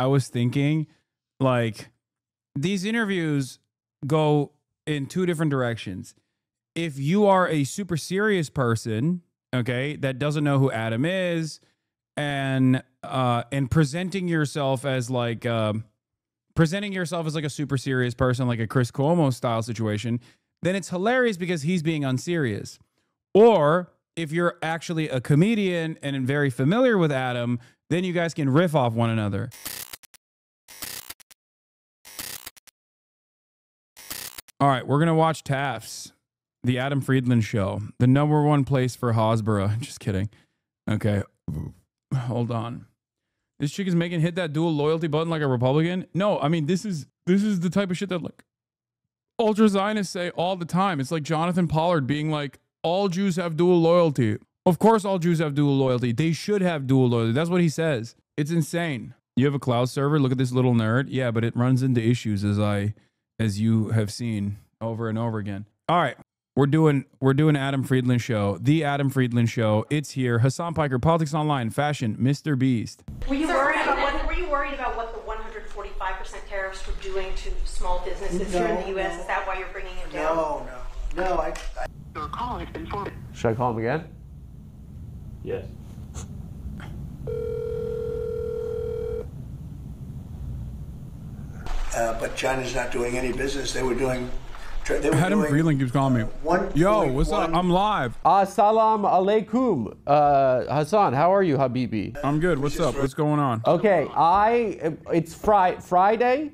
I was thinking, like, these interviews go in two different directions. If you are a super serious person, okay, that doesn't know who Adam is, and presenting yourself as like a super serious person, like a Chris Cuomo style situation, then it's hilarious because he's being unserious. Or if you're actually a comedian and very familiar with Adam, then you guys can riff off one another. All right, we're gonna watch Taft's The Adam Friedland Show, the #1 place for Hasbro. Just kidding. Okay, hold on. This chick is making hit that dual loyalty button like a Republican. No, I mean this is the type of shit that like ultra Zionists say all the time. It's like Jonathan Pollard being like, all Jews have dual loyalty. Of course, all Jews have dual loyalty. They should have dual loyalty. That's what he says. It's insane. You have a cloud server. Look at this little nerd. Yeah, but it runs into issues as you have seen over and over again. All right. We're doing Adam Friedland Show. The Adam Friedland Show. It's here. Hasan Piker, Politics Online, Fashion, Mr. Beast. Were you worried about what the 145% tariffs were doing to small businesses here in the U.S.? Is that why you're bringing it down? No. Your call has been forwarded. Should I call him again? Yes. But China's not doing any business. They were doing. Adam Friedland keeps calling me. Yo, what's up? I'm live. Salam alaikum. Hasan, how are you, Habibi? I'm good. What's up? What's going on? Okay, it's Friday.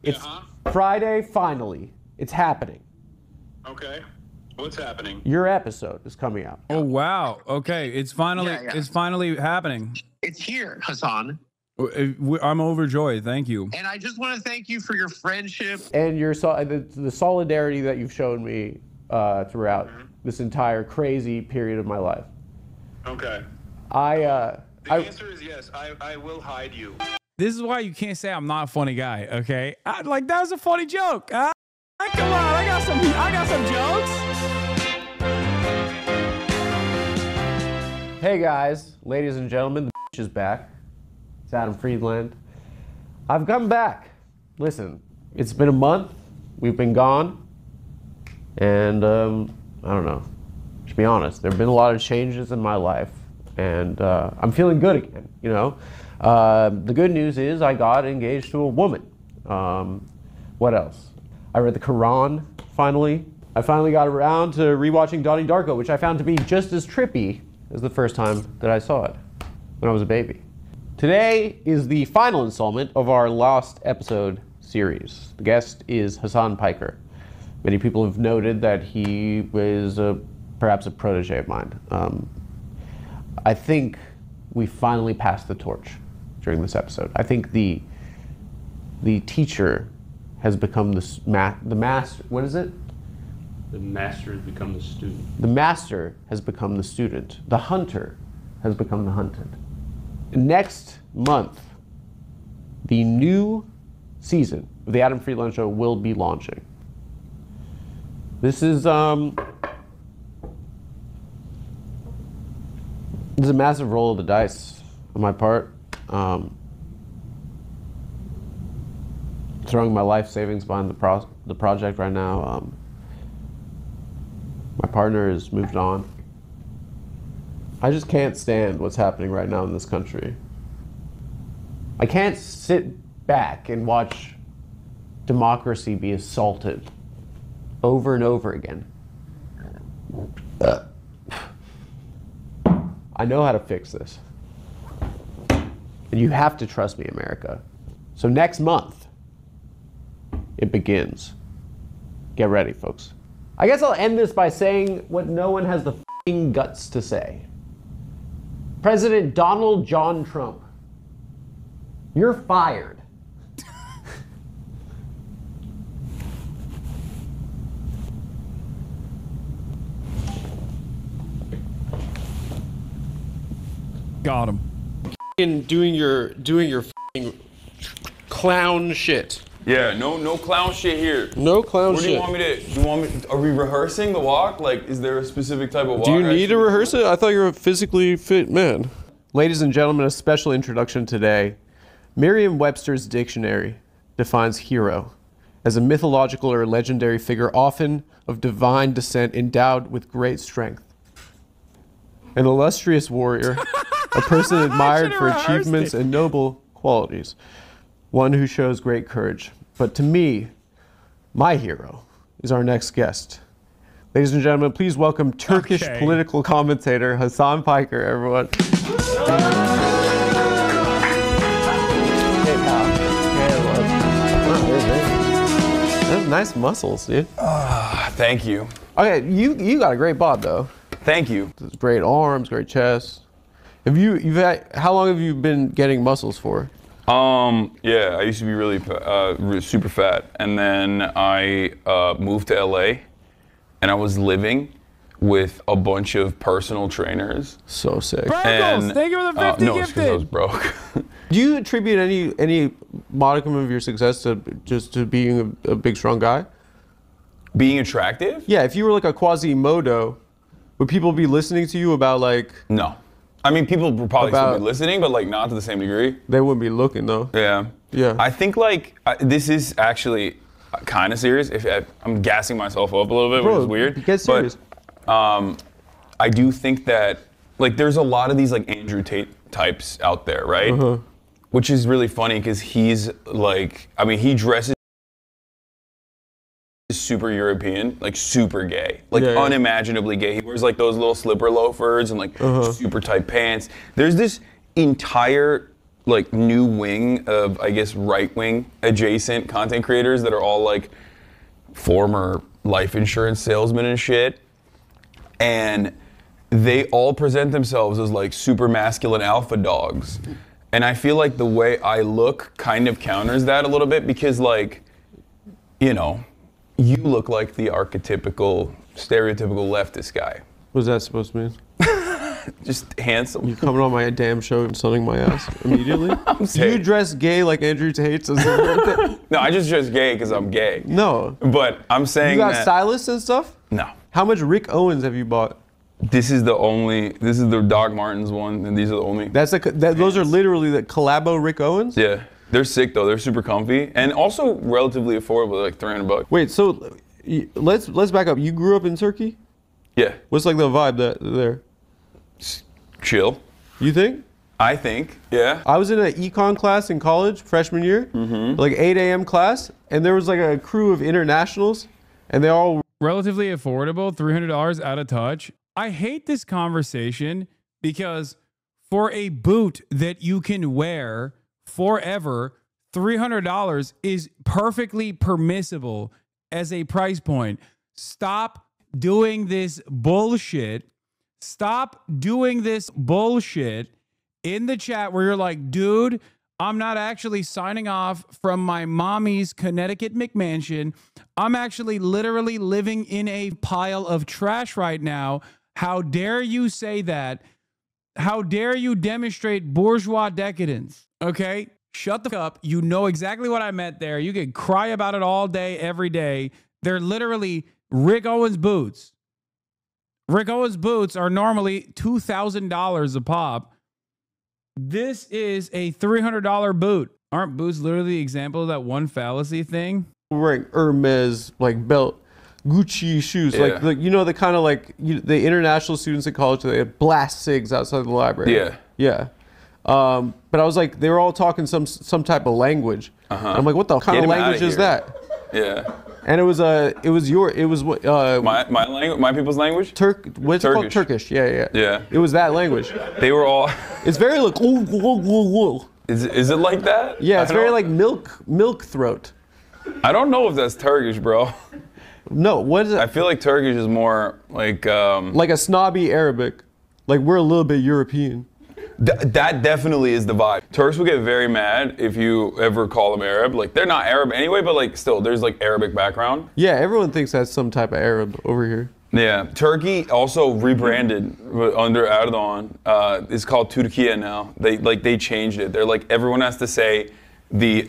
It's Friday, finally. It's happening. Okay. What's happening? Your episode is coming out. Oh, wow. Okay, it's finally happening. It's here, Hasan. I'm overjoyed. Thank you. And I just want to thank you for your friendship. And your the solidarity that you've shown me throughout this entire crazy period of my life. Okay. The answer is yes. I will hide you. This is why you can't say I'm not a funny guy, okay? Like, that was a funny joke. Come on, I got some jokes. Hey guys, ladies and gentlemen, the bitch is back. It's Adam Friedland. I've come back. Listen, it's been a month. We've been gone. And, I don't know. To be honest, there have been a lot of changes in my life. And I'm feeling good again, you know. The good news is I got engaged to a woman. What else? I read the Quran, finally. I finally got around to rewatching Donnie Darko, which I found to be just as trippy as the first time that I saw it, when I was a baby. Today is the final installment of our Lost episode series. The guest is Hasan Piker. Many people have noted that he was perhaps a protege of mine. I think we finally passed the torch during this episode. I think the teacher has become the master. What is it? The master has become the student. The master has become the student. The hunter has become the hunted. Next month, the new season of the Adam Friedland Show will be launching. This is a massive roll of the dice on my part. Throwing my life savings behind the project right now. My partner has moved on. I just can't stand what's happening right now in this country. I can't sit back and watch democracy be assaulted over and over again. I know how to fix this. And you have to trust me, America. So next month, it begins. Get ready, folks. I guess I'll end this by saying what no one has the f***ing guts to say. President Donald John Trump, you're fired. Got him. Doing your f***ing clown shit. Yeah, no clown shit here. No clown shit. Where do you want me to, are we rehearsing the walk? Like, is there a specific type of walk? Do you need to rehearse it? I thought you were a physically fit man. Ladies and gentlemen, a special introduction today Merriam-Webster's dictionary defines hero as a mythological or legendary figure, often of divine descent, endowed with great strength. An illustrious warrior, a person admired for achievements and noble qualities, one who shows great courage. But to me, my hero is our next guest. Ladies and gentlemen, please welcome Turkish political commentator Hasan Piker, everyone. That's nice muscles, dude. Thank you. Okay, you got a great bod though. Thank you. Great arms, great chest. How long have you been getting muscles for? Yeah, I used to be really super fat, and then I moved to LA, and I was living with a bunch of personal trainers. So sick. Bengals, thank you for the 50 no, it's because I was gifted. broke. Do you attribute any modicum of your success to just to being a big strong guy? Being attractive? Yeah, if you were like a Quasimodo, would people be listening to you about like? No. I mean, people would probably still About- be listening, but like not to the same degree. They wouldn't be looking though. Yeah. Yeah. I think like this is actually kind of serious. I'm gassing myself up a little bit, Bro, which is weird. get serious. But I do think that like there's a lot of these like Andrew Tate types out there, right? Uh-huh. Which is really funny because he's like, I mean, he dresses super European, like super gay, like Yeah, yeah. unimaginably gay. He wears like those little slipper loafers and like Uh-huh. super tight pants. There's this entire like new wing of, I guess, right-wing adjacent content creators that are all like former life insurance salesmen and shit. And they all present themselves as like super masculine alpha dogs. And I feel like the way I look kind of counters that a little bit because like, you know, you look like the archetypical, stereotypical leftist guy. What's that supposed to mean? Just handsome. You coming on my damn show and sunning my ass immediately? Do you saying- dress gay like Andrew Tate? No. No, I just gay because I'm gay. But I'm saying You got that, stylists and stuff? no. How much Rick Owens have you bought? This is the Doc Martens one, and these are the only. Those are literally the collabo Rick Owens? Yeah, they're sick though. They're super comfy and also relatively affordable, like $300. Wait, so let's back up. You grew up in Turkey? Yeah, What's like the vibe there? chill. You think? I think. Yeah. I was in an econ class in college, freshman year, like 8 a.m. class, and there was like a crew of internationals, and they all Relatively affordable, $300 out of touch. I hate this conversation because for a boot that you can wear forever, $300 is perfectly permissible as a price point. Stop doing this bullshit. Stop doing this bullshit in the chat where you're like, dude, I'm not actually signing off from my mommy's Connecticut McMansion. I'm actually literally living in a pile of trash right now. How dare you say that? How dare you demonstrate bourgeois decadence? Okay? Shut the fuck up. You know exactly what I meant there. You can cry about it all day, every day. They're literally Rick Owens boots. Rick Owens boots are normally $2,000 a pop. This is a $300 boot. Aren't boots literally the example of that one fallacy thing? wearing Hermes like belt, Gucci shoes, Yeah. like you know the kind of like the international students at college, they had blast cigs outside the library. Yeah. Yeah. But I was like, they were all talking some type of language. I'm like, what the kind Get of him outta language is here. that? Yeah. And it was My language, my people's language. what's it called? Turkish. Turkish. Yeah. Yeah. It was that language. They were all. It's very like Is it like that? yeah, it's I very don't- like milk throat. I don't know if that's Turkish, bro. No, what is it? I feel like Turkish is more like. Like a snobby Arabic. Like we're a little bit European. That definitely is the vibe. Turks will get very mad if you ever call them Arab. Like they're not Arab anyway, but like still, there's like Arabic background. Yeah, everyone thinks that's some type of Arab over here. Yeah, Turkey also rebranded under Erdogan. It's called Turkiye now. They changed it. They're like everyone has to say the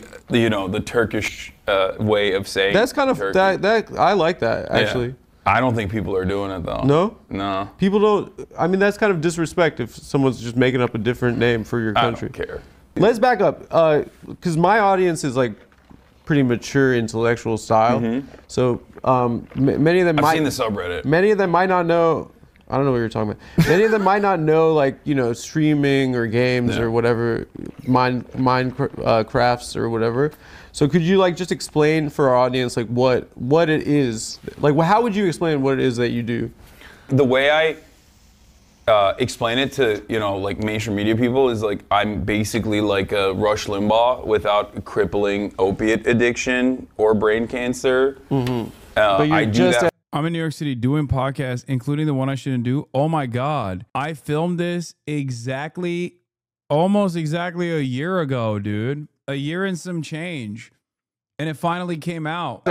Turkish way of saying. That's kind of Turkey. that I like that Yeah. actually. I don't think people are doing it though. No? No. People don't. I mean, that's kind of disrespect if someone's just making up a different name for your I country. don't care. Let's back up, because my audience is like pretty mature intellectual style. So many of them I've seen the subreddit. Many of them might not know. I don't know what you're talking about. Many of them might not know, like, you know, streaming or games or whatever, crafts or whatever. So could you like just explain for our audience like what it is? Like, how would you explain what it is that you do? The way I explain it to, you know, like mainstream media people is like I'm basically like a Rush Limbaugh without crippling opiate addiction or brain cancer. But you're I do that. I'm in New York City doing podcasts, including the one I shouldn't do. Oh my God. I filmed this almost exactly a year ago, dude. A year and some change. And it finally came out.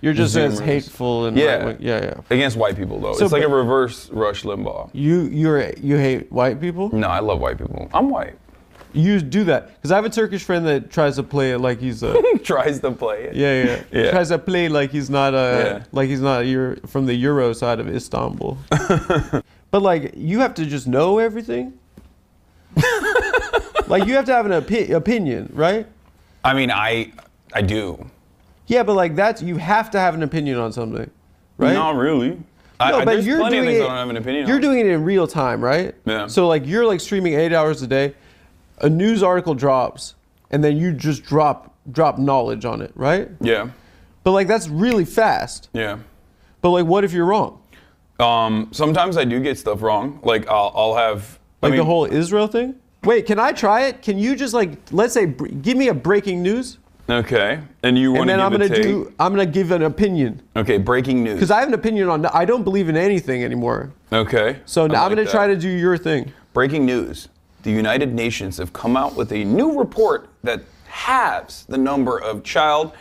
You're just as Zoomers. hateful and yeah. Against white people though. So, it's like a reverse Rush Limbaugh. You hate white people? No, I love white people. I'm white. You do that because I have a Turkish friend that tries to play it like he's a Tries to play it. yeah. Tries to play like he's not from the Euro side of Istanbul. But like you have to just know everything. Like you have to have an opinion, right? I mean, I do. Yeah, but like you have to have an opinion on something, right? Not really. No, but there's you're plenty of doing things it. I don't have an opinion You're on. doing it in real time, right? Yeah. So like you're like streaming 8 hours a day. A news article drops, and then you just drop knowledge on it, right? Yeah. But like that's really fast. Yeah. But like, what if you're wrong? Sometimes I do get stuff wrong. Like I'll have Like the whole Israel thing? Wait, can I try it? Can you just like, let's say, give me a breaking news? Okay. And you want to And then give I'm gonna give an opinion. Okay, breaking news. Because I have an opinion on, I don't believe in anything anymore. Okay. So now I'm like gonna that. try to do your thing. Breaking news. The United Nations have come out with a new report that halves the number of child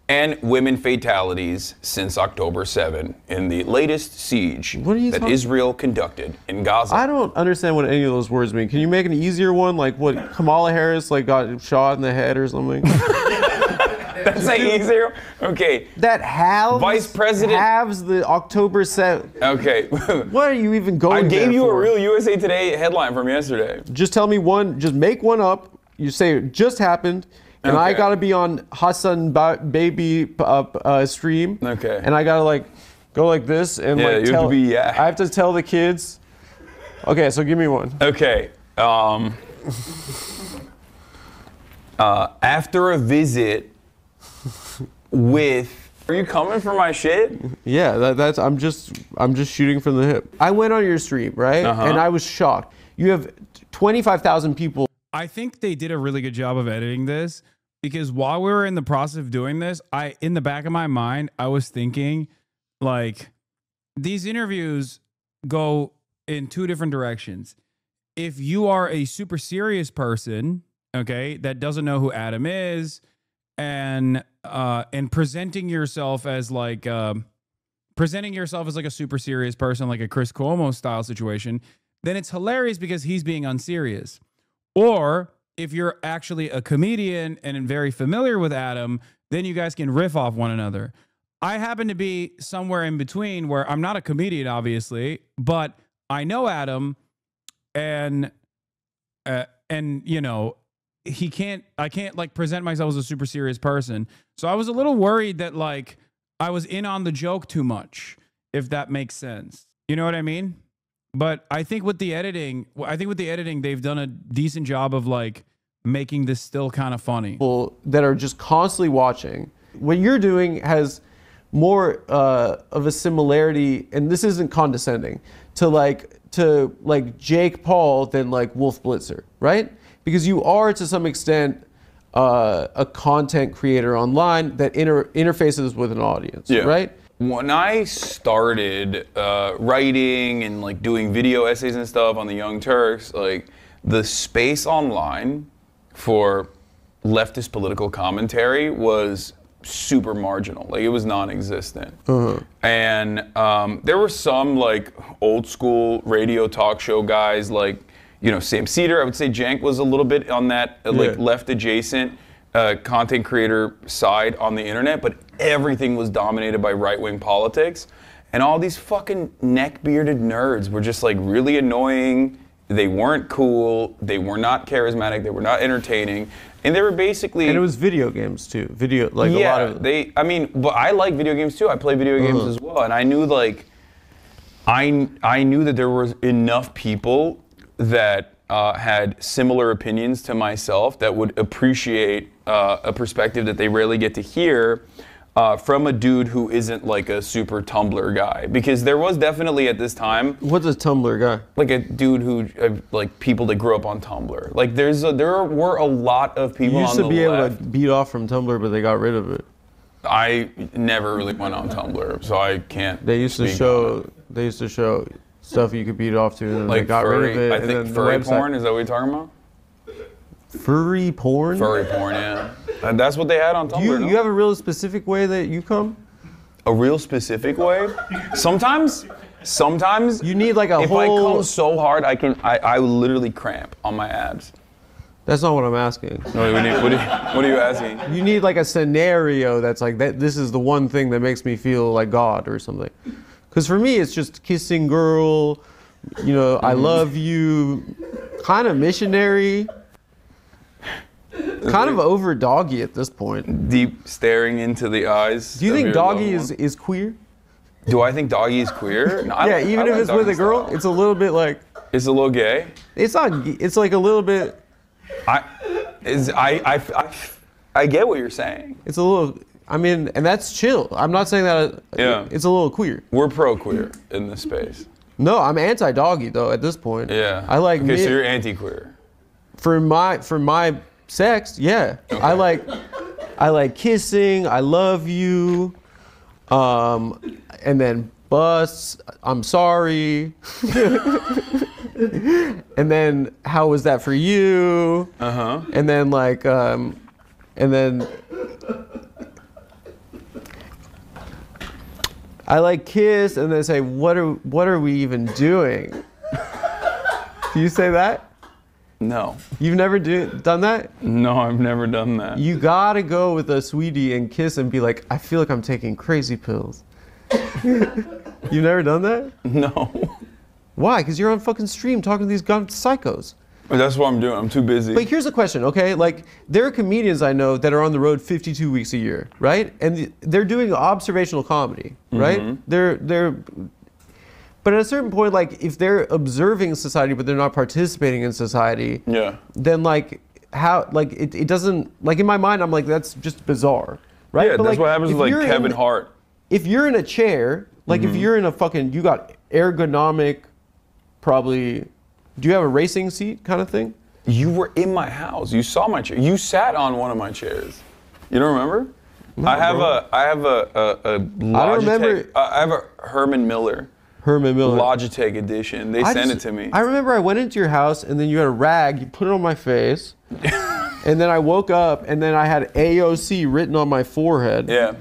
and women fatalities since October 7 in the latest siege that Israel conducted in Gaza. I don't understand what any of those words mean. Can you make an easier one? Like what Kamala Harris like got shot in the head or something? That's like easier? Okay. That Vice President halves the October 7. Okay. What are you even going I gave there you for? a real USA Today headline from yesterday. Just tell me one, just make one up. You say it just happened. And I Okay. gotta be on Hasan Baby stream. Okay. And I gotta like go like this and Yeah, like you have to be, yeah. I have to tell the kids. Okay, so give me one. Okay. After a visit with. Are you coming for my shit? Yeah, that's I'm just shooting from the hip. I went on your stream, right? And I was shocked. You have 25,000 people. I think they did a really good job of editing this because while we were in the process of doing this, in the back of my mind, I was thinking like these interviews go in two different directions. If you are a super serious person, okay, that doesn't know who Adam is and presenting yourself as like a super serious person, like a Chris Cuomo style situation, then it's hilarious because he's being unserious. Or if you're actually a comedian and very familiar with Adam, then you guys can riff off one another. I happen to be somewhere in between where I'm not a comedian, obviously, but I know Adam and you know, I can't like present myself as a super serious person. So I was a little worried that like I was in on the joke too much, if that makes sense. You know what I mean? But I think with the editing, they've done a decent job of like making this still kind of funny. People that are just constantly watching. What you're doing has more of a similarity, and this isn't condescending, to Jake Paul than like Wolf Blitzer, right? Because you are to some extent a content creator online that interfaces with an audience, right? When I started writing and like doing video essays and stuff on the Young Turks, like the space online for leftist political commentary was super marginal. Like it was non-existent. And there were some like old school radio talk show guys like, you know, Sam Cedar. I would say Jank was a little bit on that like left adjacent content creator side on the internet, but everything was dominated by right-wing politics. And all these fucking neck-bearded nerds were just like really annoying They weren't cool. They were not charismatic. They were not entertaining. And they were basically... And it was video games too. Video, like a lot of... I mean, but I like video games too. I play video games as well. And I knew like... I knew that there was enough people that had similar opinions to myself that would appreciate a perspective that they rarely get to hear from a dude who isn't like a super Tumblr guy. Because there was definitely at this time... What's a Tumblr guy? Like a dude who, like people that grew up on Tumblr. Like there were a lot of people on the left. You used to be able to beat off from Tumblr, but they got rid of it. I never really went on Tumblr, so I can't. They used to show stuff you could beat off to, and then like they got furry, rid of it. I think furry porn, is that what you're talking about? Furry porn? Furry porn, yeah. And that's what they had on Tumblr. You have a real specific way that you come? A real specific way? Sometimes you need like a if whole... I come so hard, I literally cramp on my abs. That's not what I'm asking. What are you asking? You need like a scenario that's like, this is the one thing that makes me feel like God or something. Because for me, it's just kissing girl, you know, I love you, kind of missionary, kind of over doggy at this point. Deep staring into the eyes. Do you think doggy is queer? Do I think doggy is queer? No, yeah, even if it's with a girl, it's a little bit like... It's a little gay? It's not, it's like a little bit... I get what you're saying. It's a little, I mean, and that's chill. I'm not saying that it's a little queer. We're pro-queer in this space. No, I'm anti-doggy though at this point. Yeah. I like okay, so you're anti-queer. For my sex, yeah. Okay. I like kissing, I love you, and then busts, I'm sorry. And then, how was that for you? Uh-huh. And then like, and then I like kiss, and then say, what are we even doing? Do you say that? No. You've never done that? No, I've never done that. You gotta go with a sweetie and kiss and be like, I feel like I'm taking crazy pills. You've never done that? No. Why? Because you're on fucking stream talking to these psychos. That's what I'm doing. I'm too busy. But here's a question, okay? Like, there are comedians I know that are on the road 52 weeks a year, right? And they're doing observational comedy, right? Mm-hmm. But at a certain point, like, if they're observing society but they're not participating in society, yeah, then like, how, like, it doesn't, like, in my mind, I'm like, that's just bizarre, right? Yeah, but that's like, what happens with like Kevin Hart. If you're in a chair, like if you're in a fucking, you got ergonomic, probably, do you have a racing seat kind of thing? You were in my house. You saw my chair. You sat on one of my chairs. You don't remember? No, I have a Logitech. I don't remember. I have a Herman Miller Logitech edition. They sent it to me. I remember I went into your house and then you had a rag, you put it on my face. And then I woke up and then I had AOC written on my forehead. Yeah.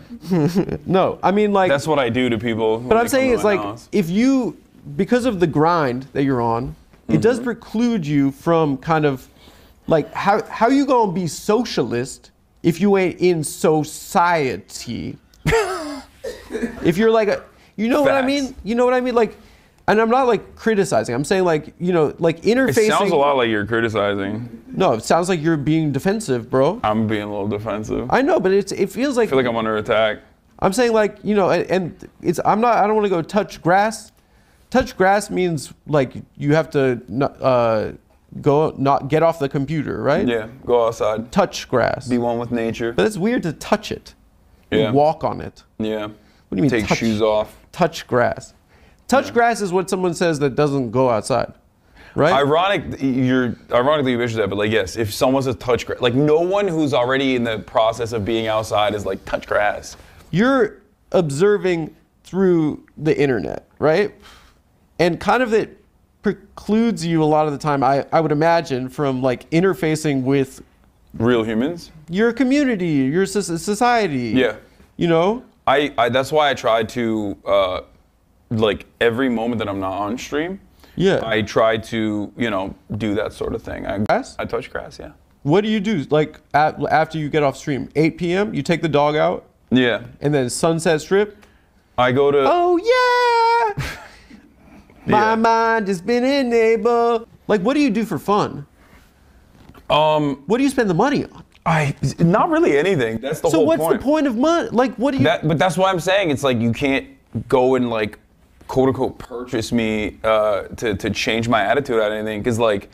No, I mean like. That's what I do to people. But I'm saying it's like, if you, because of the grind that you're on, it does preclude you from kind of, like, how you gonna be socialist if you ain't in society? If you're like a, you know what I mean? You know what I mean? Like, and I'm not like criticizing. I'm saying like, you know, like interfacing. It sounds a lot like you're criticizing. No, it sounds like you're being defensive, bro. I'm being a little defensive. I know, but it feels like. I feel like I'm under attack. I'm saying like, you know, and it's, I don't want to go touch grass. Touch grass means like you have to not get off the computer, right? Yeah, go outside. Touch grass. Be one with nature. But it's weird to touch it. Yeah. Walk on it. Yeah. What do you mean take shoes off? Touch grass. Touch grass is what someone says that doesn't go outside, right? Ironically, you mentioned that, but like, yes, if someone says touch grass, like no one who's already in the process of being outside is like touch grass. You're observing through the internet, right? And kind of it precludes you a lot of the time, I would imagine, from like interfacing with real humans, your community, your society. Yeah. You know? I that's why I try to, like every moment that I'm not on stream, yeah, I try to, you know, do that sort of thing. I touch grass, yeah. What do you do? Like after you get off stream, 8 p.m., you take the dog out? Yeah. And then Sunset Strip? I go to... Oh, yeah! My mind has been enabled. Like, what do you do for fun? What do you spend the money on? Not really anything. That's the whole point. So what's the point of money? Like, what do you? But that's why I'm saying it's like you can't go and like quote unquote purchase me to change my attitude on anything, because like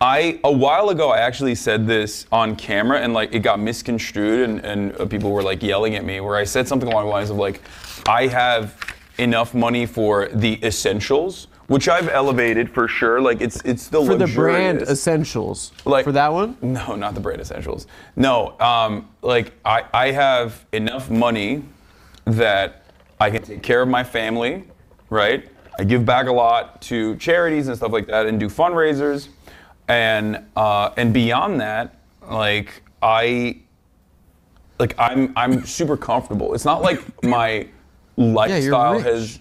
a while ago I actually said this on camera and like it got misconstrued and people were like yelling at me, where I said something along the lines of like, I have enough money for the essentials, which I've elevated for sure. Like it's still for luxurious. the brand essentials. Like for that one? No, not the brand essentials. No, like I have enough money that I can take care of my family, right? I give back a lot to charities and stuff like that, and do fundraisers, and beyond that, I'm super comfortable. It's not like my lifestyle has.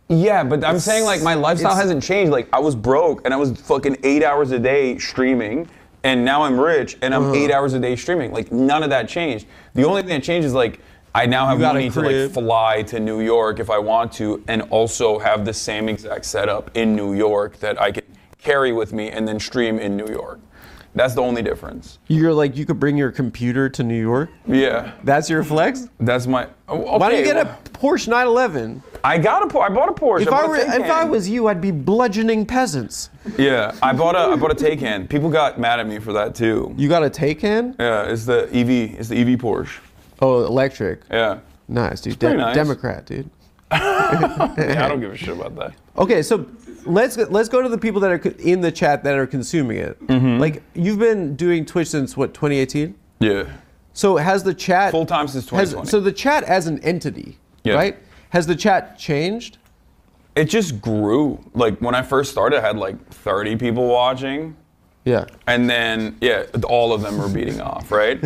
Yeah, but I'm saying like my lifestyle hasn't changed. Like I was broke and I was fucking 8 hours a day streaming, and now I'm rich and I'm 8 hours a day streaming. Like none of that changed. The only thing that changed is like I now have money to like fly to New York if I want to, and also have the same exact setup in New York that I can carry with me and then stream in New York. That's the only difference. You're like, you could bring your computer to New York? Yeah. That's your flex? That's my. Okay, why don't you get a Porsche 911? I bought a Porsche. If I was you, I'd be bludgeoning peasants. Yeah, I bought a Taycan. People got mad at me for that too. You got a Taycan? Yeah, it's the EV. It's the EV Porsche. Oh, electric. Yeah. Nice, dude. Nice. Democrat, dude. Yeah, I don't give a shit about that. Okay, so let's go to the people that are in the chat that are consuming it. Mm-hmm. Like, you've been doing Twitch since what, 2018? Yeah. So has the chat full time since 2020? So the chat as an entity, right? Has the chat changed? It just grew. Like when I first started, I had like 30 people watching. Yeah. And then, all of them were beating off, right?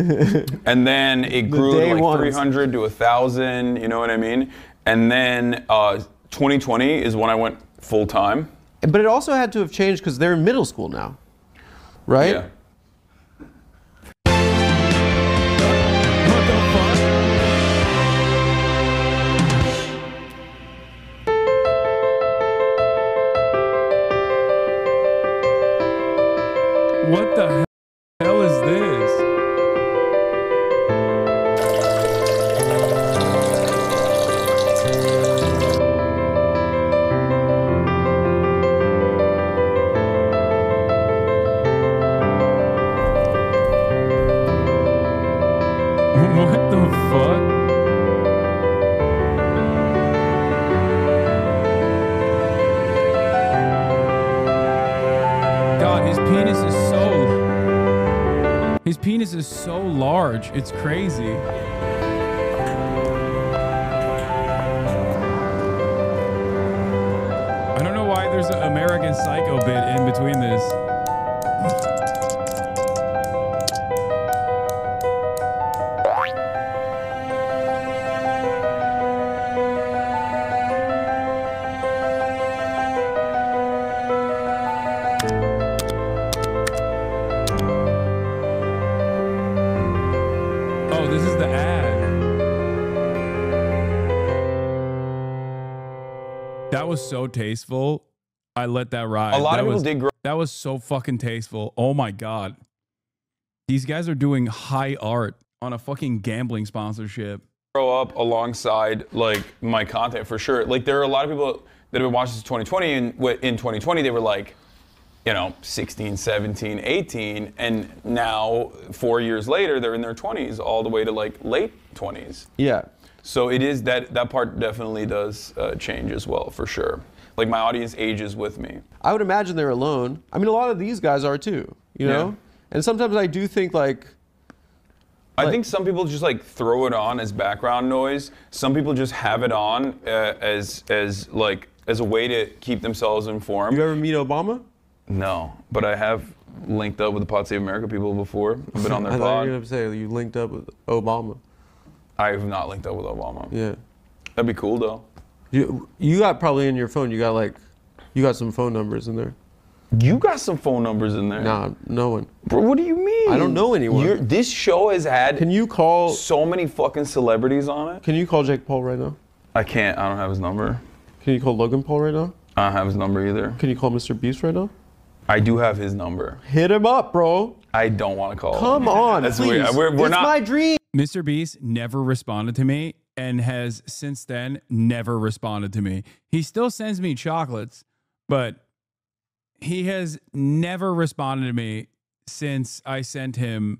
And then it grew to like 300 to 1,000, you know what I mean? And then 2020 is when I went full time. But it also had to have changed because they're in middle school now, right? Yeah. What the hell is this? What the fuck? God, his penis is so large. It's crazy. I don't know why there's an American Psycho bit in between this. That was so tasteful. I let that ride. A lot of people did grow. That was so fucking tasteful. Oh my God. These guys are doing high art on a fucking gambling sponsorship. Grow up alongside like my content for sure. Like there are a lot of people that have been watching since 2020, and in 2020 they were like, 16, 17, 18, and now 4 years later they're in their 20s all the way to like late 20s. Yeah. So it is that part definitely does change as well, for sure. Like my audience ages with me. I would imagine they're alone. I mean, a lot of these guys are too, you know? Yeah. And sometimes I do think like I think some people just like throw it on as background noise. Some people just have it on as a way to keep themselves informed. You ever meet Obama? No, but I have linked up with the Pod Save America people before. I've been on their I pod. thought you were going to say you linked up with Obama. I have not linked up with Obama. Yeah. That'd be cool though. You got probably in your phone, you got some phone numbers in there. You got some phone numbers in there. Nah, no one. Bro, what do you mean? I don't know anyone. This show has had Can you call so many fucking celebrities on it. Can you call Jake Paul right now? I can't. I don't have his number. Can you call Logan Paul right now? I don't have his number either. Can you call Mr. Beast right now? I do have his number. Hit him up, bro. I don't want to call him. Come on, That's please. weird. We're it's not. my dream. Mr. Beast never responded to me and has since then never responded to me. He still sends me chocolates, but he has never responded to me since I sent him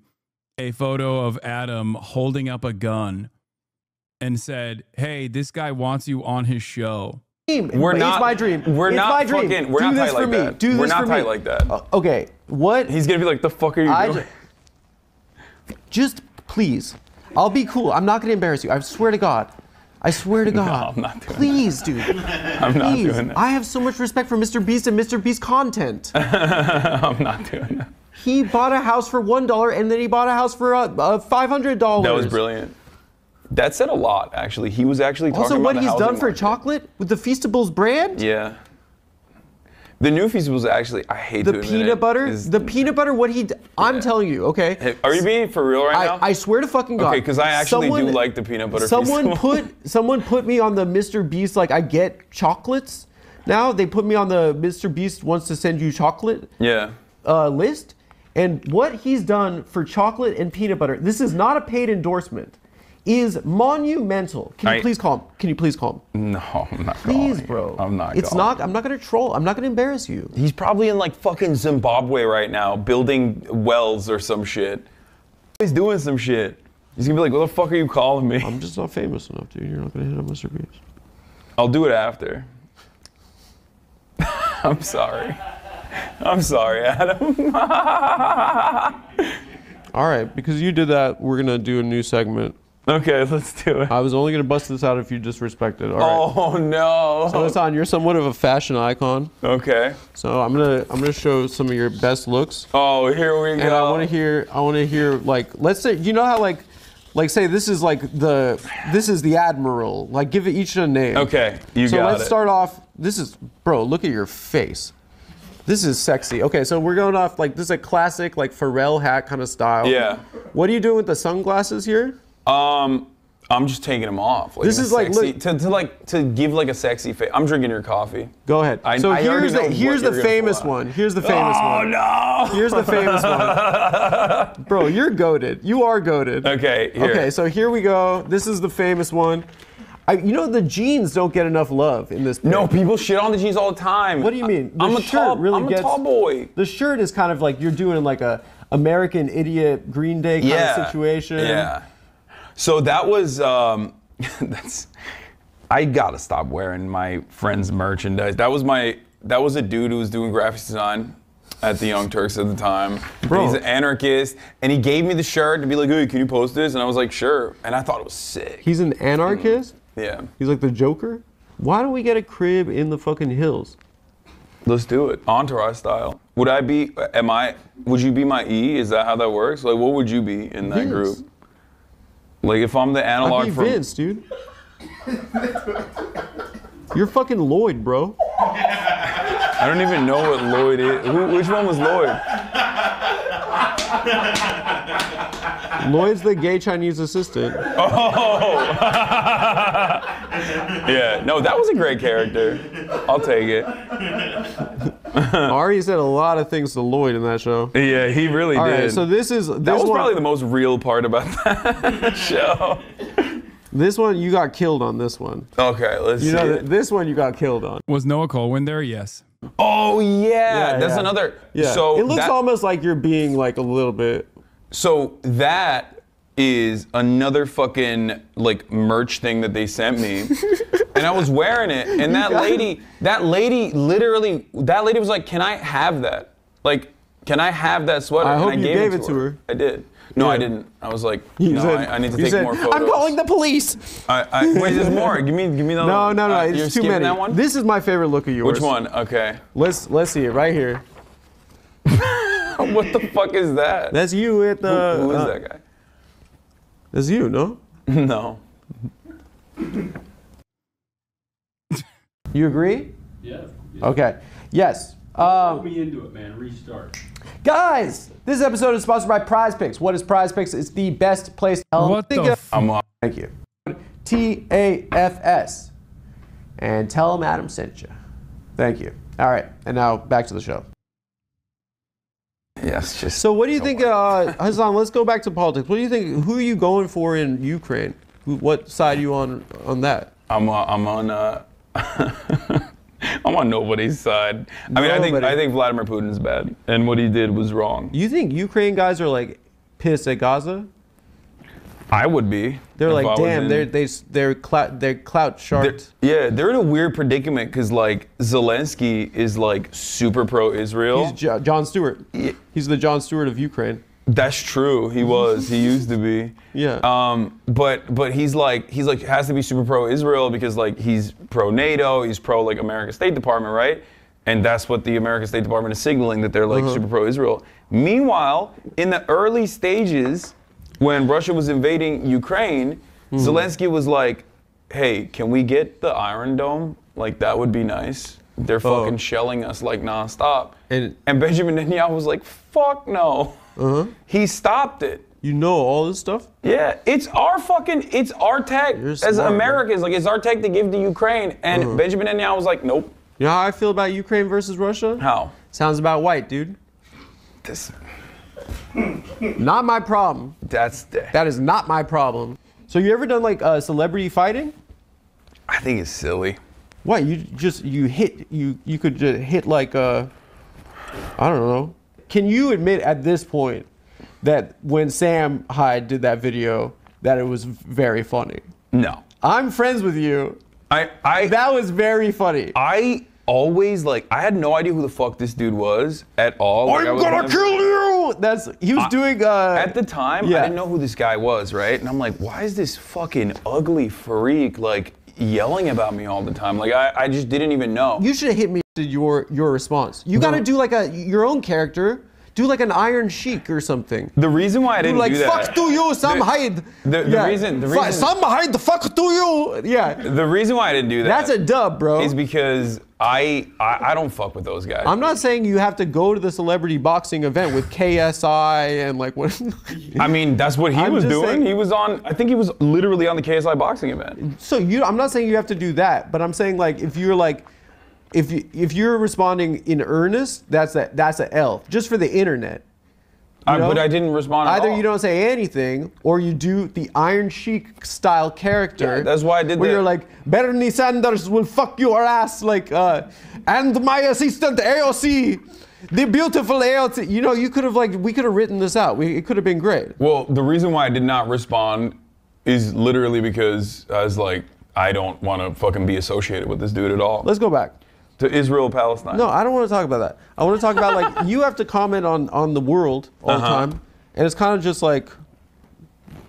a photo of Adam holding up a gun and said, "Hey, this guy wants you on his show." We're not. It's my dream. We're it's not my dream. fucking. We're Do not this tight for like me. that. Do We're this not for tight me. like that. Okay, what? He's gonna be like, "The fuck are you doing?" Just please. I'll be cool. I'm not gonna embarrass you. I swear to God. I swear to God. I'm not doing Please, dude. I'm not Please. doing that. I have so much respect for Mr. Beast and Mr. Beast content. I'm not doing that. He bought a house for $1 and then he bought a house for $500. That was brilliant. That said a lot, actually. He was actually talking Also, about what the he's housing done for market. chocolate with the Feastables brand. Yeah. The new Feastables actually, I hate The to admit peanut it, butter. is- The peanut butter. What he? I'm Yeah. telling you. Okay. Hey, are you being for real right now? I swear to fucking God. Okay, because I actually do like the peanut butter Feastables. Someone put me on the Mr. Beast, like I get chocolates. Now they put me on the Mr. Beast wants to send you chocolate Yeah. list. And what he's done for chocolate and peanut butter, this is not a paid endorsement, is monumental. Can you please call him? Can you please call him? No, I'm not Please, calling bro. him. I'm not It's calling not. I'm not gonna troll. I'm not gonna embarrass you. He's probably in like fucking Zimbabwe right now, building wells or some shit. He's doing some shit. He's gonna be like, "What the fuck are you calling me?" I'm just not famous enough, dude. You're not gonna hit up Mr. Beast. I'll do it after. I'm sorry. I'm sorry, Adam. All right, because you did that, we're gonna do a new segment. Okay, let's do it. I was only gonna bust this out if you disrespected. All right. Oh no. So Hasan, you're somewhat of a fashion icon. Okay. So I'm gonna show some of your best looks. Oh, here we go. And I want to hear like, let's say, you know how like say this is the Admiral. Like give it each a name. Okay, you So got it. let's start off. Bro, look at your face. This is sexy. Okay, so we're going off like this is a classic like Pharrell hat kind of style. Yeah. What are you doing with the sunglasses here? I'm just taking them off. Like This in a is like, sexy, to give like a sexy face. I'm drinking your coffee. Go ahead. So I already know here's what the you're gonna famous pull out. one. Here's the famous one. Oh no. Here's the famous one. Bro, you're goated. You are goated. Okay. Here. Okay, so here we go. This is the famous one. You know the jeans don't get enough love in this pic. No, people shit on the jeans all the time. What do you mean? I'm a tall boy. The shirt is kind of like you're doing like a American Idiot Green Day kind of situation. Yeah. So that was I gotta stop wearing my friend's merchandise. That was a dude who was doing graphic design at the Young Turks at the time. Bro. He's an anarchist, and he gave me the shirt to be like, "Hey, can you post this?" And I was like, "Sure." And I thought it was sick. He's an anarchist? Yeah. He's like the Joker? Why don't we get a crib in the fucking hills? Let's do it. Entourage style. Would you be my E? Is that how that works? Like, what would you be in that Vince. group? Like, if I'm the analog I'd be from... Vince, dude. You're fucking Lloyd, bro. I don't even know what Lloyd is. Which one was Lloyd? Lloyd's the gay Chinese assistant. Oh! Yeah, no, that was a great character. I'll take it. Ari said a lot of things to Lloyd in that show. Yeah, he really All did. right, so this was probably the most real part about that show. This one, you got killed on this one. Okay, let's see. You know, it. this one you got killed on. Was Noah Colwyn there? Yes. Oh yeah, that's another. Yeah. So it looks almost like you're being like a little bit. So that is another fucking like merch thing that they sent me, and I was wearing it, and that lady was like, "Can I have that? Like, can I have that sweater?" I hope and you gave it to her. I did. No, Yeah. I didn't. I was like, You no, said- I need to you take said, more photos. I'm calling the police. Wait, there's more. Give me the. No, You're it's too skipping many. that one? This is my favorite look of yours. Which one? Okay. Let's see it right here. What the fuck is that? That's you at the. Who is that guy? That's you, no? No. You agree? Yeah. Okay. Yes. Put me into it, man. Restart. Guys, this episode is sponsored by Prize Picks. What is Prize Picks? It's the best place to tell them. What the Thank you. TAFS. And tell them Adam sent you. Thank you. All right, and now back to the show. Yes, just. So what do you think, Hasan, let's go back to politics. What do you think, who are you going for in Ukraine? What side are you on that? I'm on I'm on nobody's side. I mean, I think Vladimir Putin's bad, and what he did was wrong. You think Ukraine guys are like pissed at Gaza? I would be. They're like, damn, they're clout sharks. Yeah, they're in a weird predicament because like Zelensky is like super pro-Israel. He's Jon Stewart. Yeah. He's the Jon Stewart of Ukraine. That's true. He was. He used to be. Yeah. But he's like has to be super pro-Israel because like he's pro-NATO. He's pro like American State Department, right? And that's what the American State Department is signaling, that they're like super pro-Israel. Meanwhile, in the early stages, when Russia was invading Ukraine, Zelensky was like, "Hey, can we get the Iron Dome? Like that would be nice. They're fucking shelling us like nonstop." And Benjamin Netanyahu was like, "Fuck no." He stopped it. You know all this stuff? Yeah, it's our tech as Americans. Like, it's our tech to give to Ukraine. And Benjamin Netanyahu was like, nope. You know how I feel about Ukraine versus Russia? How? Sounds about white, dude. Not my problem. That is not my problem. So you ever done like celebrity fighting? I think it's silly. What, you could just hit like I don't know. Can you admit at this point that when Sam Hyde did that video, that it was very funny? No. I'm friends with you. That was very funny. I always I had no idea who the fuck this dude was at all. I'm gonna kill you! He was doing at the time, I didn't know who this guy was, right? And I'm like, why is this fucking ugly freak like yelling about me all the time? Like I just didn't even know. You should have hit me to your response. You gotta do like your own character. Do like an Iron Sheik or something. The reason why I didn't do that. Fuck to you, Sam Hyde. The reason. Sam Hyde, fuck to you. Yeah. The reason why I didn't do that. That's a dub, bro. Is because I don't fuck with those guys. I'm not saying you have to go to the celebrity boxing event with KSI and like what. I mean, that's what he was doing. Saying, he was on. I think he was literally on the KSI boxing event. So I'm not saying you have to do that, but I'm saying like if you're like. If you're responding in earnest, that's a L just for the internet. But I didn't respond at all. Either you don't say anything, or you do the Iron Sheik style character. Yeah, that's why I did that. Where you're like, Bernie Sanders will fuck your ass, like, and my assistant AOC, the beautiful AOC. You know, you could have we could have written this out. It could have been great. Well, the reason why I did not respond is literally because I was like, I don't want to fucking be associated with this dude at all. Let's go back. To Israel, Palestine. No, I don't want to talk about that. I want to talk about like you have to comment on the world all the time, and it's kind of just like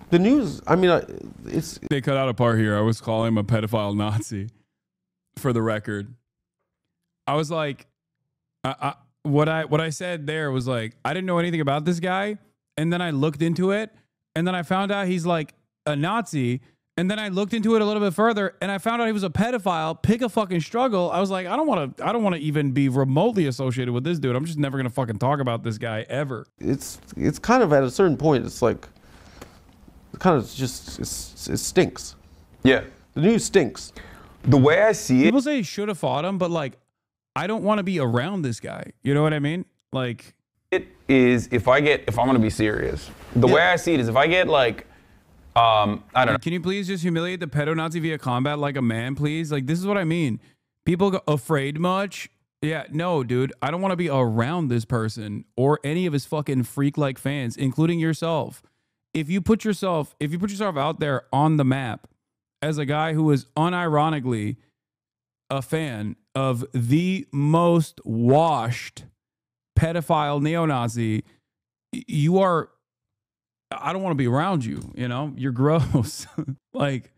the news. I mean, it's they cut out a part here. I was calling him a pedophile Nazi. For the record, I was like, what I said there was like I didn't know anything about this guy, and then I looked into it, and then I found out he's like a Nazi. And then I looked into it a little bit further, and I found out he was a pedophile. Pick a fucking struggle. I was like, I don't want to even be remotely associated with this dude. I'm just never gonna fucking talk about this guy ever. It's kind of at a certain point. It's like, it kind of just it stinks. Yeah, the news stinks. The way I see it, people say he should have fought him, but like, I don't want to be around this guy. You know what I mean? Like, it is if I'm gonna be serious. The way I see it is if I get like. I don't know. Can you please just humiliate the pedo-Nazi via combat like a man, please? Like, this is what I mean. People go afraid much. Yeah, no, dude. I don't want to be around this person or any of his fucking freak-like fans, including yourself. If you put yourself out there on the map as a guy who is unironically a fan of the most washed pedophile neo-Nazi, you are... I don't want to be around you, you know? You're gross. Like,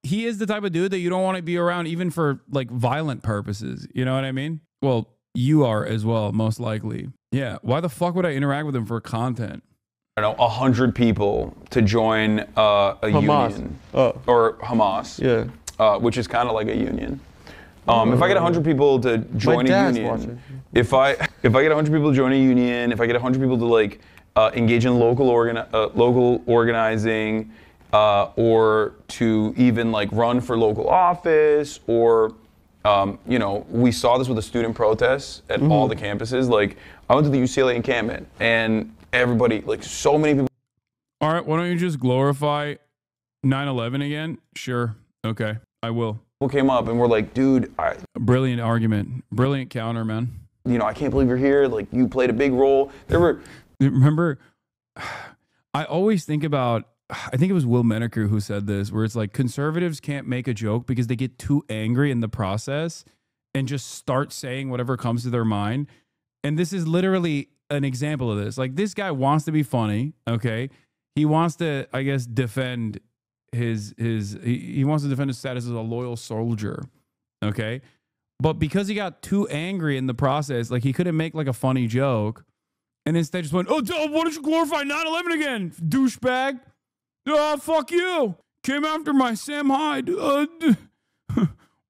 he is the type of dude that you don't want to be around even for, like, violent purposes. You know what I mean? Well, you are as well, most likely. Yeah. Why the fuck would I interact with him for content? I don't know, 100 people to join a Hamas. Union. Or Hamas. Yeah. Which is kind of like a union. If I get 100 people to join a union, if I get 100 people to join a union, if I get 100 people to, like, engage in local organizing, or to even like run for local office, or You know, we saw this with the student protests at all the campuses. Like, I went to the UCLA encampment, and everybody, like, so many people. All right, why don't you just glorify 9/11 again? Sure. Okay, I will. People came up and were like, dude, Brilliant argument. Brilliant counter, man. you know, I can't believe you're here. Like, you played a big role. Remember, I always think about, I think it was Will Menaker who said this, where it's like conservatives can't make a joke because they get too angry in the process and just start saying whatever comes to their mind. And this is literally an example of this. Like, this guy wants to be funny, okay? He wants to, I guess, defend he wants to defend his status as a loyal soldier, okay? But because he got too angry in the process, like, he couldn't make like a funny joke, and instead just went, "Oh, why don't you glorify 9/11 again, douchebag? Oh, fuck you. Came after my Sam Hyde. Why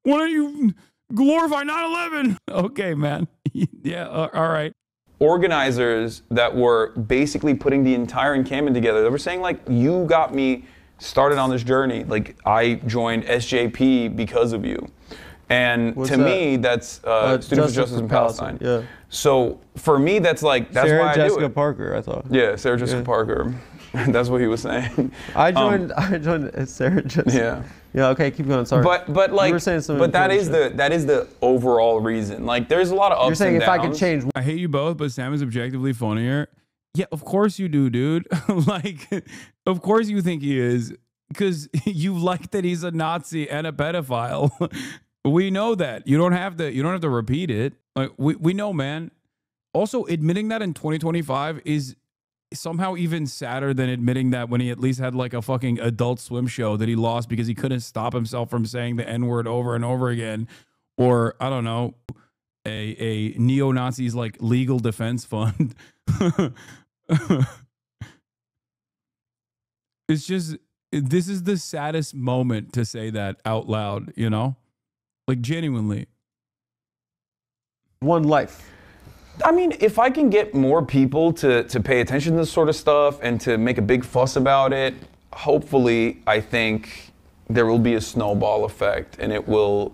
don't you glorify 9/11? Okay, man. Yeah, all right. Organizers that were basically putting the entire encampment together. They were saying, like, you got me started on this journey. Like, I joined SJP because of you. And What's to that? me, that's Students for Justice in Palestine. Yeah. So for me, that's like, that's Sarah why I Jessica do it. Parker, I thought. Yeah, Sarah Jessica Parker. That's what he was saying. I joined Sarah Jessica. Yeah. Yeah, okay, keep going, sorry. But like, you were saying something but that important is the overall reason. Like, there's a lot of ups You're saying and if downs. I could change. I hate you both, but Sam is objectively funnier. Yeah, of course you do, dude. Like, of course you think he is, because you like that he's a Nazi and a pedophile. We know that. You don't have to repeat it. Like, we know, man. Also, admitting that in 2025 is somehow even sadder than admitting that when he at least had like a fucking Adult Swim show that he lost because he couldn't stop himself from saying the N-word over and over again, or I don't know, a neo-Nazis like legal defense fund. It's just, this is the saddest moment to say that out loud, you know? Like, genuinely. One life. I mean, if I can get more people to pay attention to this sort of stuff and to make a big fuss about it, hopefully, I think there will be a snowball effect, and it will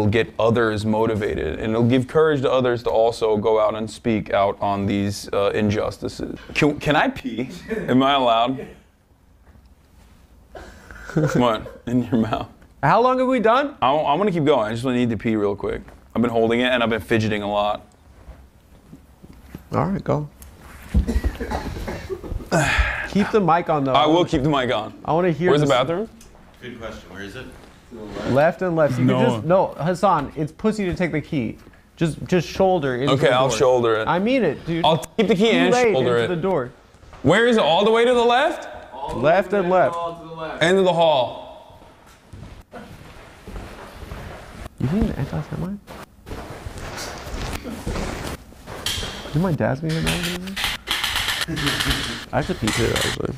get others motivated, and it'll give courage to others to also go out and speak out on these injustices. Can I pee? Am I allowed? What? In your mouth? How long have we done? I want to keep going. I just need to pee real quick. I've been holding it, and I've been fidgeting a lot. All right, go. Keep the mic on, though. I will keep the mic on. I want to hear. Where's the bathroom? Good question. Where is it? Left and left. You No. can just, no, Hasan, it's pussy to take the key. Just shoulder into Okay, the door. I'll shoulder it. I mean it, dude. I'll keep the key Too and late shoulder into it. the door. Where is it? All the way to the left? Left and left. End of the hall. You need an anti-Semite? Did my dad's gonna get mad? I have to pee too, actually.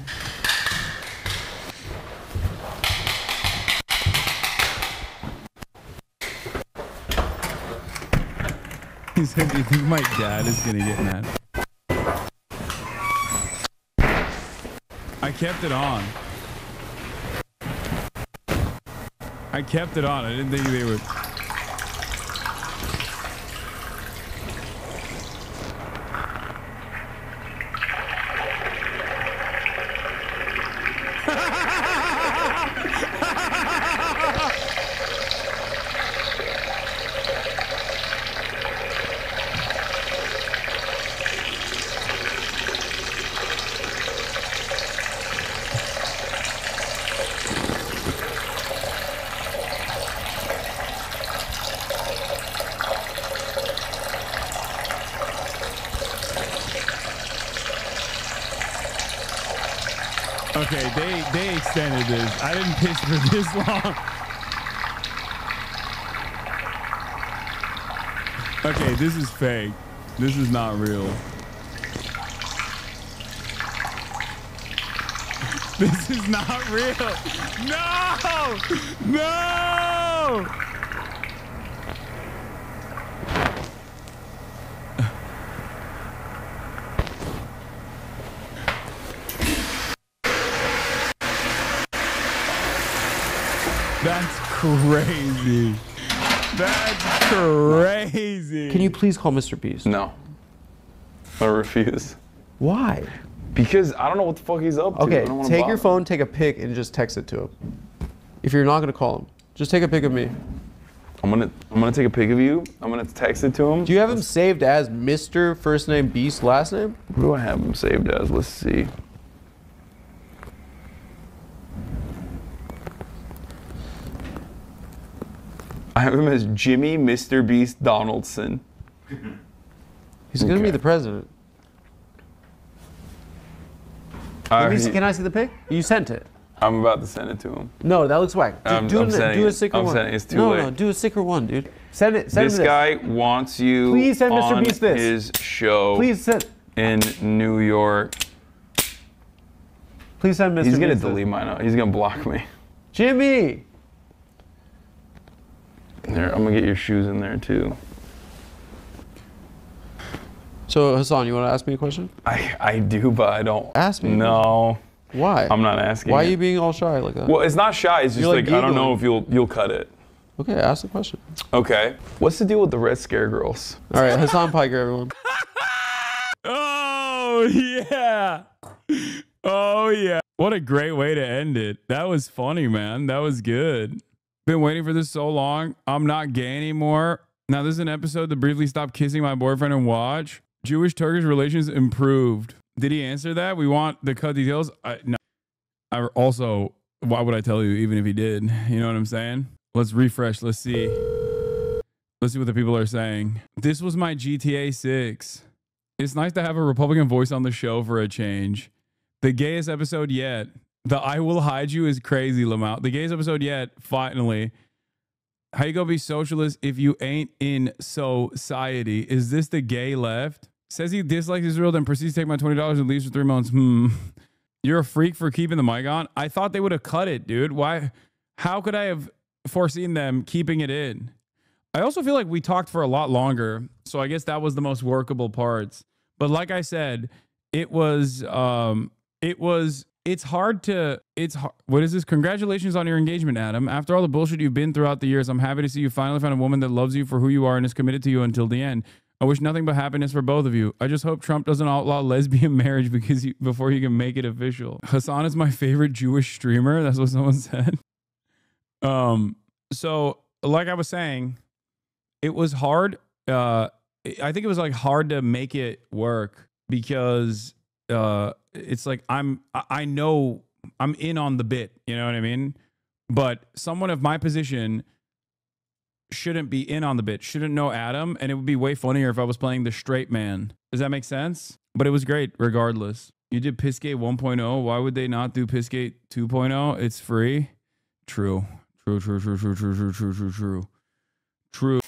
He said, "Do you think my dad is gonna get mad?" I kept it on. I kept it on. I didn't think they would. Okay, they extended this. I didn't piss for this long. Okay, this is fake. This is not real. This is not real. No! No! That's crazy. That's crazy. Can you please call Mr. Beast? No. I refuse. Why? Because I don't know what the fuck he's up to. Okay, I don't wanna take bother your him. phone, take a pic, and just text it to him. If you're not gonna call him, just take a pic of me. I'm gonna take a pic of you. I'm gonna text it to him. Do you have him saved as Mr. First Name Beast last name? What do I have him saved as? Let's see. I have him as Jimmy Mr. Beast Donaldson. He's gonna be Okay. the president. Can I see the pic? You sent it. I'm about to send it to him. No, that looks whack. I'm Do sending a it. sicker I'm one. sending it. It's too no, late. No, do a sicker one, dude. Send it. Send This him guy wants you Please send Mr. on Beast this. his show Please send. in New York. Please send Mr. He's gonna Beast this. delete mine. He's gonna block me. Jimmy. There, I'm gonna get your shoes in there too. So Hasan, you want to ask me a question? I do, but I don't. Ask me. No, Why? I'm not asking. Why are it. you being all shy like that? Well, it's not shy. It's just You're like like I don't know giggling. if you'll cut it. Okay, ask the question. Okay. What's the deal with the Red Scare Girls? All right, Hasan Piker, everyone. Oh, yeah. Oh, yeah. What a great way to end it. That was funny, man. That was good. Been waiting for this so long. I'm not gay anymore. Now, this is an episode to briefly stop kissing my boyfriend and watch. Jewish-Turkish relations improved. Did he answer that? We want the cut details. No. Also, why would I tell you even if he did? You know what I'm saying? Let's refresh. Let's see. Let's see what the people are saying. This was my GTA 6. It's nice to have a Republican voice on the show for a change. The gayest episode yet. The I will hide you is crazy, Lamont. The gayest episode yet, finally. How you gonna be socialist if you ain't in society? Is this the gay left? Says he dislikes Israel, then proceeds to take my $20 and leaves for 3 months. You're a freak for keeping the mic on? I thought they would have cut it, dude. Why? How could I have foreseen them keeping it in? I also feel like we talked for a lot longer, so I guess that was the most workable parts. But like I said, it's hard. What is this? Congratulations on your engagement, Adam. After all the bullshit you've been throughout the years, I'm happy to see you finally found a woman that loves you for who you are and is committed to you until the end. I wish nothing but happiness for both of you. I just hope Trump doesn't outlaw lesbian marriage before he can make it official. Hasan is my favorite Jewish streamer. That's what someone said. So like I was saying, it was hard. I think it was like hard to make it work because it's like I know I'm in on the bit, you know what I mean? But someone of my position shouldn't be in on the bit, shouldn't know Adam, and it would be way funnier if I was playing the straight man. Does that make sense? But it was great regardless. You did Pissgate 1.0. Why would they not do Pissgate 2.0? It's free. True. True.